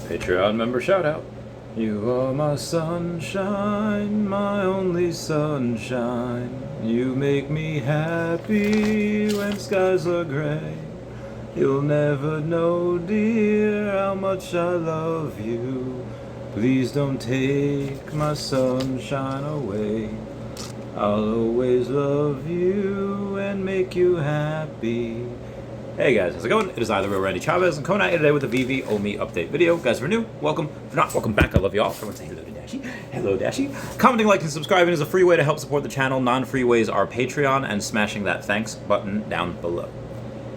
Patreon member shout out. You are my sunshine, my only sunshine. You make me happy when skies are gray. You'll never know, dear, how much I love you. Please don't take my sunshine away. I'll always love you and make you happy. Hey guys, how's it going? It is I, the real Randy Chavez, and coming at you today with a Veve OMI update video. Guys, if you're new, welcome. If you're not, welcome back. I love y'all. Everyone say hello to Dashi. Hello, Dashi. Commenting, liking, and subscribing is a free way to help support the channel. Non-free ways are Patreon and smashing that thanks button down below.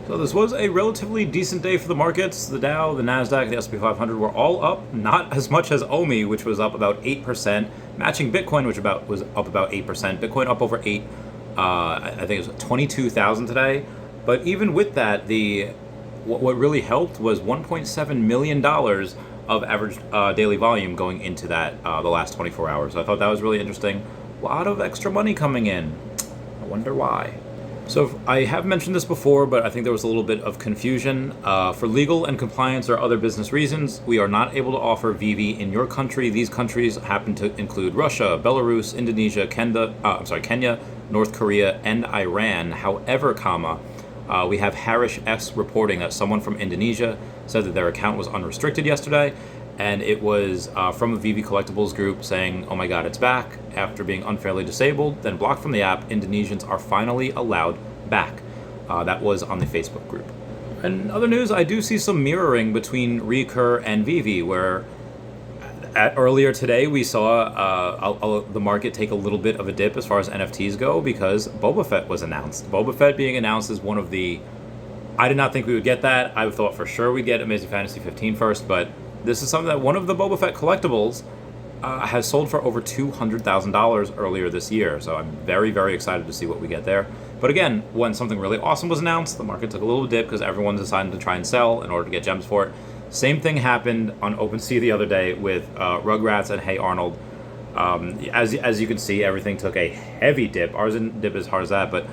So this was a relatively decent day for the markets. The Dow, the Nasdaq, the S&P 500 were all up, not as much as OMI, which was up about 8%, matching Bitcoin, which was up about 8%. Bitcoin up over 8. I think it was 22,000 today. But even with that, what really helped was $1.7 million of average daily volume going into that the last 24 hours. I thought that was really interesting. A lot of extra money coming in. I wonder why. So I have mentioned this before, but I think there was a little bit of confusion. For legal and compliance or other business reasons, we are not able to offer Veve in your country. These countries happen to include Russia, Belarus, Indonesia, Kenya, North Korea, and Iran. However, we have Harish S reporting that someone from Indonesia said that their account was unrestricted yesterday, and it was from a Veve Collectibles group saying, oh my god, it's back. After being unfairly disabled, then blocked from the app, Indonesians are finally allowed back. That was on the Facebook group. And other news, I do see some mirroring between Recur and Veve, where earlier today we saw the market take a little bit of a dip as far as NFTs go because Boba Fett was announced. Boba Fett being announced as one of the... I did not think we would get that. I thought for sure we'd get Amazing Fantasy 15 first, but this is something that one of the Boba Fett collectibles has sold for over $200,000 earlier this year, so I'm very, very excited to see what we get there. But again, when something really awesome was announced, the market took a little dip because everyone decided to try and sell in order to get gems for it. Same thing happened on OpenSea the other day with Rugrats and Hey Arnold. As you can see, everything took a heavy dip. Ours didn't dip as hard as that, but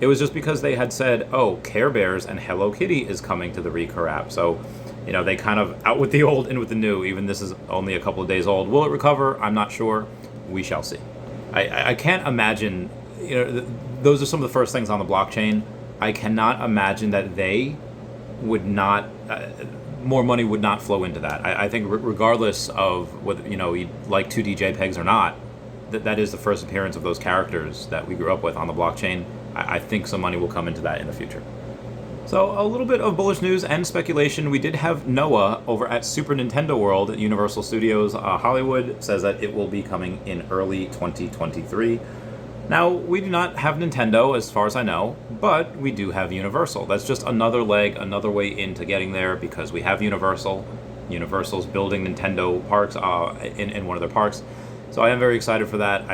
it was just because they had said, oh, Care Bears and Hello Kitty is coming to the Recur app. So, you know, they kind of out with the old, in with the new. Even this is only a couple of days old. Will it recover? I'm not sure. We shall see. I can't imagine, you know, those are some of the first things on the blockchain. I cannot imagine that they would not... more money would not flow into that. I think regardless of whether, you know, you like 2D JPEGs or not, that is the first appearance of those characters that we grew up with on the blockchain. I think some money will come into that in the future. So a little bit of bullish news and speculation. We did have Noah over at Super Nintendo World at Universal Studios Hollywood says that it will be coming in early 2023. Now, we do not have Nintendo, as far as I know, but we do have Universal. That's just another leg, another way into getting there, because we have Universal. Universal's building Nintendo parks in one of their parks. So I am very excited for that.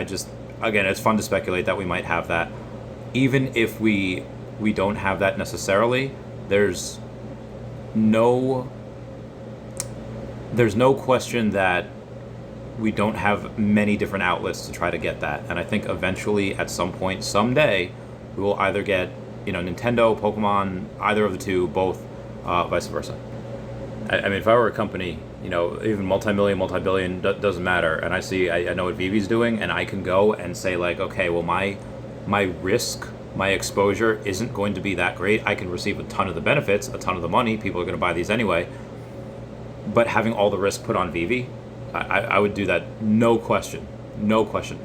Again, it's fun to speculate that we might have that. Even if we don't have that necessarily, there's no question that we don't have many different outlets to try to get that. And I think eventually, at some point, someday, we will either get, you know, Nintendo, Pokemon, either of the two, both, vice versa. I mean, if I were a company, you know, even multi-billion, doesn't matter, and I know what Veve's doing, and I can go and say, like, okay, well, my risk, my exposure isn't going to be that great. I can receive a ton of the benefits, a ton of the money. People are going to buy these anyway. But having all the risk put on Veve, I would do that, no question. No question.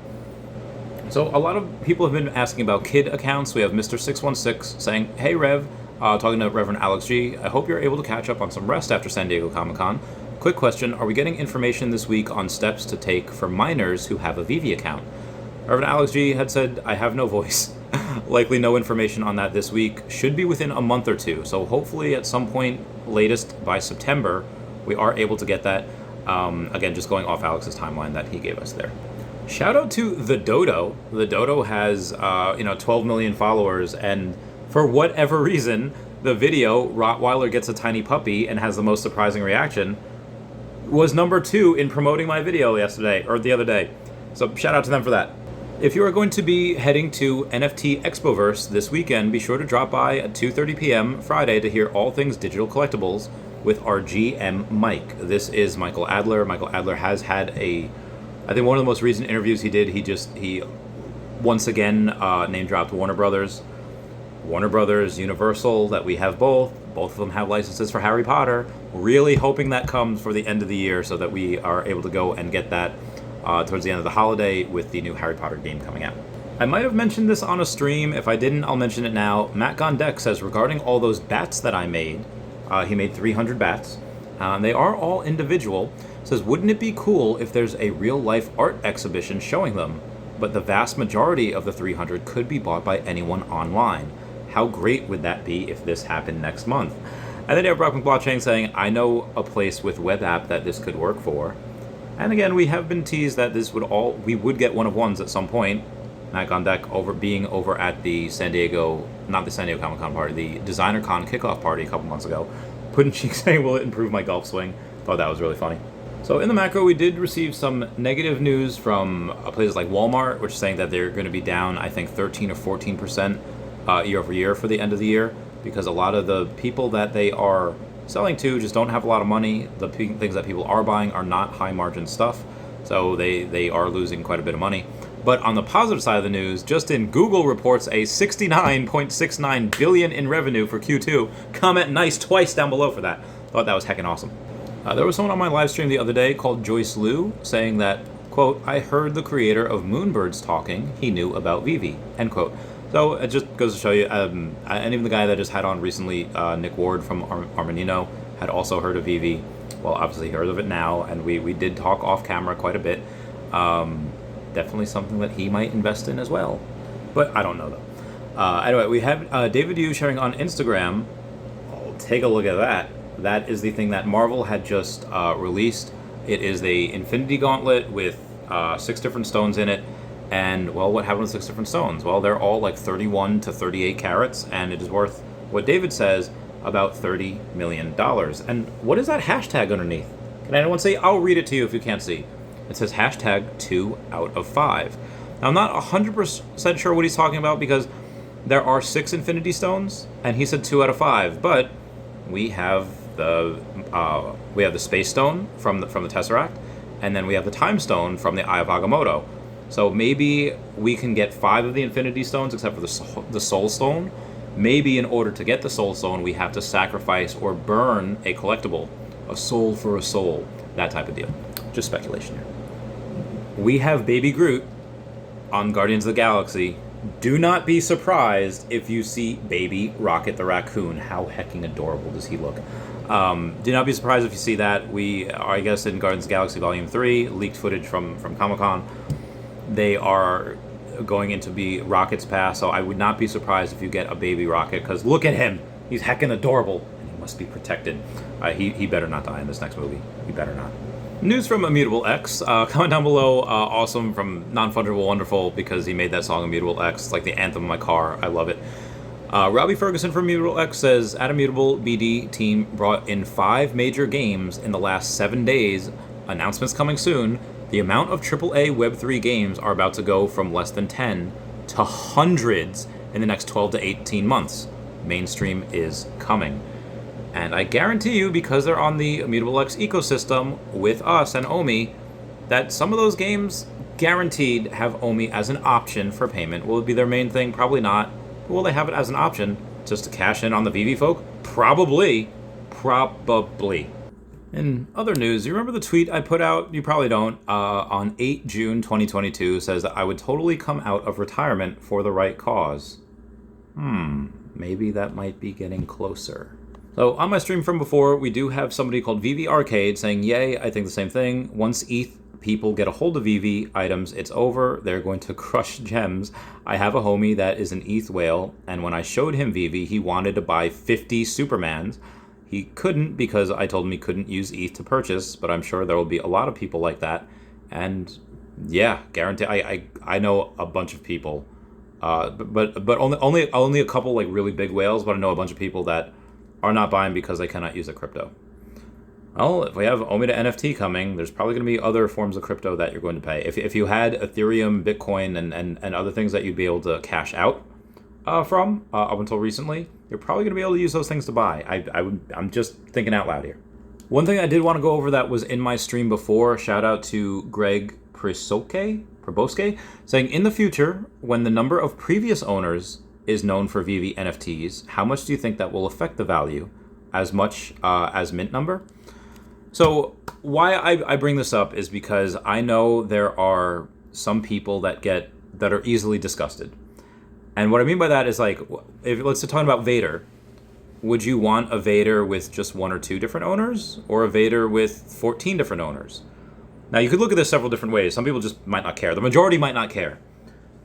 So a lot of people have been asking about kid accounts. We have Mr. 616 saying, hey Rev, talking to Reverend Alex G, I hope you're able to catch up on some rest after San Diego Comic-Con. Quick question, are we getting information this week on steps to take for minors who have a Veve account? Reverend Alex G had said, I have no voice. Likely no information on that this week. Should be within a month or two. So hopefully at some point, latest by September, we are able to get that. Again, just going off Alex's timeline that he gave us there. Shout out to the Dodo. The Dodo has, 12 million followers, and for whatever reason, the video, Rottweiler gets a tiny puppy and has the most surprising reaction, was number 2 in promoting my video the other day. So shout out to them for that. If you are going to be heading to NFT Expoverse this weekend, be sure to drop by at 2:30 p.m. Friday to hear all things digital collectibles. with our GM Mike. This is Michael Adler. Michael Adler has had I think one of the most recent interviews he did, he once again name dropped Warner Brothers, Universal, that we have both. Both of them have licenses for Harry Potter. Really hoping that comes for the end of the year so that we are able to go and get that towards the end of the holiday with the new Harry Potter game coming out. I might have mentioned this on a stream. If I didn't, I'll mention it now. Matt Gondek says, regarding all those bats that I made, he made 300 bats. They are all individual. Says, wouldn't it be cool if there's a real-life art exhibition showing them? But the vast majority of the 300 could be bought by anyone online. How great would that be if this happened next month? And then you have Brock McBlockchain saying, I know a place with web app that this could work for. And again, we have been teased that we would get one of ones at some point. Matt Gondek being over at the not the San Diego Comic-Con party, the Designer Con kickoff party a couple months ago. Puddin' Cheek saying, will it improve my golf swing? Thought that was really funny. So in the macro, we did receive some negative news from places like Walmart, which is saying that they're going to be down, I think, 13 or 14% year over year for the end of the year, because a lot of the people that they are selling to just don't have a lot of money. The things that people are buying are not high margin stuff, so they are losing quite a bit of money. But on the positive side of the news, just in Google reports a 69.69 billion in revenue for Q2. Comment nice twice down below for that. Thought that was heckin' awesome. There was someone on my live stream the other day called Joyce Liu saying that, quote, I heard the creator of Moonbirds talking, he knew about Veve, end quote. So it just goes to show you, and even the guy that just had on recently, Nick Ward from Armanino, had also heard of Veve. Well, obviously heard of it now, and we did talk off camera quite a bit. Definitely something that he might invest in as well. But I don't know, though. Anyway, we have David Yu sharing on Instagram. Oh, take a look at that. That is the thing that Marvel had just released. It is the Infinity Gauntlet with 6 different stones in it. And, well, what happened with 6 different stones? Well, they're all like 31 to 38 carats, and it is worth, what David says, about $30 million. And what is that hashtag underneath? Can anyone see? I'll read it to you if you can't see. It says hashtag 2 out of 5. Now, I'm not 100% sure what he's talking about, because there are 6 Infinity Stones, and he said 2 out of 5. But we have the Space Stone from the Tesseract, and then we have the Time Stone from the Eye of Agamotto. So maybe we can get 5 of the Infinity Stones, except for the Soul Stone. Maybe in order to get the Soul Stone, we have to sacrifice or burn a collectible, a soul for a soul, that type of deal. Just speculation here. We have Baby Groot on Guardians of the Galaxy. Do not be surprised if you see Baby Rocket the Raccoon. How hecking adorable does he look? Do not be surprised if you see that. We are, I guess, in Guardians of the Galaxy Volume 3, leaked footage from Comic-Con. They are going into be Rocket's past, so I would not be surprised if you get a Baby Rocket, because look at him. He's heckin' adorable, and he must be protected. He better not die in this next movie. He better not. News from Immutable X. Comment down below, awesome, from Non-Fungible Wonderful, because he made that song Immutable X. It's like the anthem of my car. I love it. Robbie Ferguson from Immutable X says, at Immutable, BD team brought in 5 major games in the last 7 days. Announcements coming soon. The amount of AAA Web3 games are about to go from less than 10 to hundreds in the next 12 to 18 months. Mainstream is coming. And I guarantee you, because they're on the Immutable X ecosystem with us and OMI, that some of those games guaranteed have OMI as an option for payment. Will it be their main thing? Probably not. Will they have it as an option just to cash in on the Veve folk? Probably. Probably. In other news, you remember the tweet I put out? You probably don't. On 8 June 2022 says that I would totally come out of retirement for the right cause. Maybe that might be getting closer. So on my stream from before, we do have somebody called Veve Arcade saying, yay, I think the same thing. Once ETH people get a hold of Veve items, it's over. They're going to crush gems. I have a homie that is an ETH whale, and when I showed him Veve, he wanted to buy 50 Supermans. He couldn't because I told him he couldn't use ETH to purchase, but I'm sure there will be a lot of people like that. And yeah, guarantee I know a bunch of people, but only a couple like really big whales. But I know a bunch of people that are not buying because they cannot use the crypto. Well, if we have OMI to NFT coming, there's probably going to be other forms of crypto that you're going to pay. If you had Ethereum, Bitcoin, and other things that you'd be able to cash out, from up until recently, you're probably going to be able to use those things to buy. I'm just thinking out loud here. One thing I did want to go over that was in my stream before, shout out to Greg Proboske, saying in the future, when the number of previous owners is known for Veve NFTs, how much do you think that will affect the value? As much as mint number? So why I bring this up is because I know there are some people that are easily disgusted. And what I mean by that is like, if let's say talking about Vader, would you want a Vader with just one or two different owners, or a Vader with 14 different owners? Now you could look at this several different ways. Some people just might not care. The majority might not care.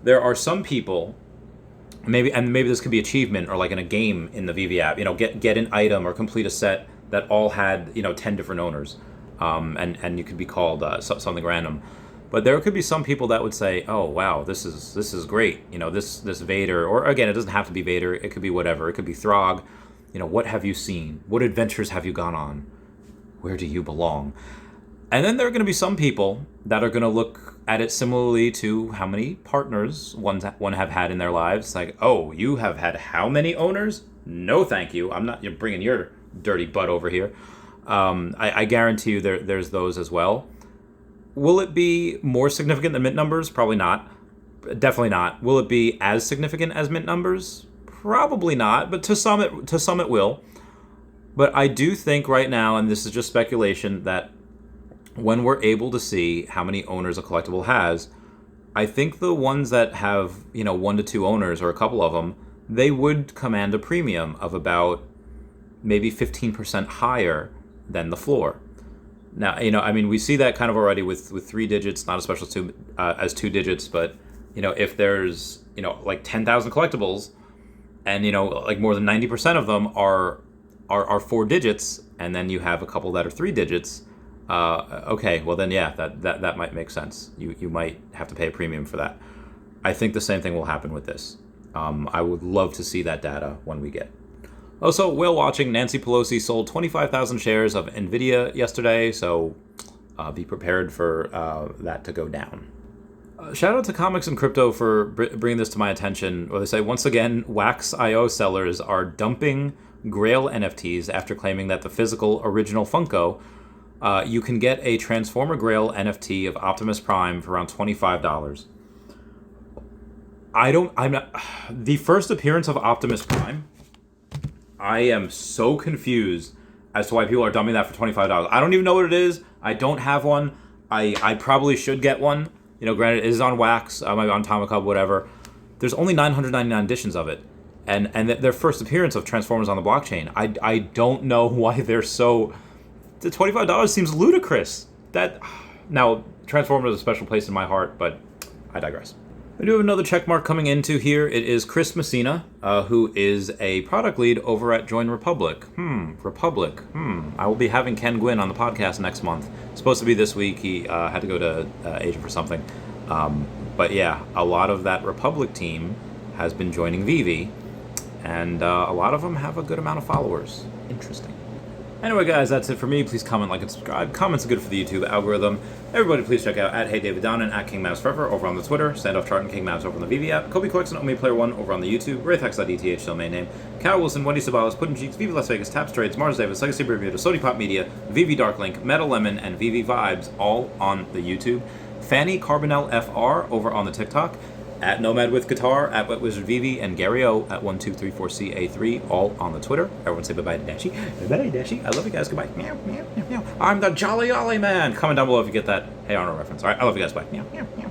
There are some people, maybe this could be achievement or like in a game in the Veve app, get an item or complete a set that all had 10 different owners, and you could be called something random. But there could be some people that would say, "Oh wow, this is great." This Vader, or again, it doesn't have to be Vader. It could be whatever. It could be Throg. What have you seen? What adventures have you gone on? Where do you belong? And then there are going to be some people that are going to look at it similarly to how many partners one have had in their lives. Like, oh, you have had how many owners? No, thank you. I'm not bringing your dirty butt over here. I guarantee you there's those as well. Will it be more significant than mint numbers? Probably not. Definitely not. Will it be as significant as mint numbers? Probably not, but to some it will. But I do think right now, and this is just speculation, that when we're able to see how many owners a collectible has, I think the ones that have 1 to 2 owners, or a couple of them, they would command a premium of about maybe 15% higher than the floor. Now, we see that kind of already with 3 digits, not as special as 2 digits, but if there's like 10,000 collectibles, and like more than 90% of them are 4 digits, and then you have a couple that are 3 digits. Okay, well then yeah, that might make sense. You might have to pay a premium for that. I think the same thing will happen with this. I would love to see that data when we get. Also, whale watching, Nancy Pelosi sold 25,000 shares of NVIDIA yesterday, so be prepared for that to go down. Shout out to Comics and Crypto for bringing this to my attention, where they say, once again, Wax.io sellers are dumping Grail NFTs after claiming that the physical original Funko, you can get a Transformer Grail NFT of Optimus Prime for around $25. The first appearance of Optimus Prime, I am so confused as to why people are dumping that for $25. I don't even know what it is. I don't have one. I probably should get one. Granted, it is on Wax, maybe on Atomic Hub, whatever. There's only 999 editions of it. And their first appearance of Transformers on the blockchain. I don't know why they're so... The $25 seems ludicrous. Now, Transformers is a special place in my heart, but I digress. We do have another check mark coming into here. It is Chris Messina, who is a product lead over at Join Republic. Republic. I will be having Ken Gwynn on the podcast next month. Supposed to be this week. He had to go to Asia for something. But yeah, a lot of that Republic team has been joining Veve, and a lot of them have a good amount of followers. Interesting. Anyway, guys, that's it for me. Please comment, like, and subscribe. Comments are good for the YouTube algorithm. Everybody, please check out @HeyDavidDown and @KingMavsForever over on the Twitter, Standoff Chart and King Mavs over on the Veve app, Kobe Collects and OMI Player 1 over on the YouTube, Wraithx.eth domain name, Cal Willson, Wendy Stibalis, Puddin' Cheeks, Veve Las Vegas, Taps Trades, Mars Davis, Legacy Bermuda, Sony Pop Media, Veve Darklink, Metal Lemon, and Veve Vibes all on the YouTube, Fanny Carbonell FR over on the TikTok, @Nomad with Guitar, @Wet Wizard Veve, and Gary O @1234CA3, all on the Twitter. Everyone say bye-bye to Dashi. Bye-bye, Dashi. I love you guys. Goodbye. Meow, meow, meow, meow. I'm the Jolly Ollie Man. Comment down below if you get that Hey Arnold reference. All right, I love you guys. Bye. Meow, meow, meow.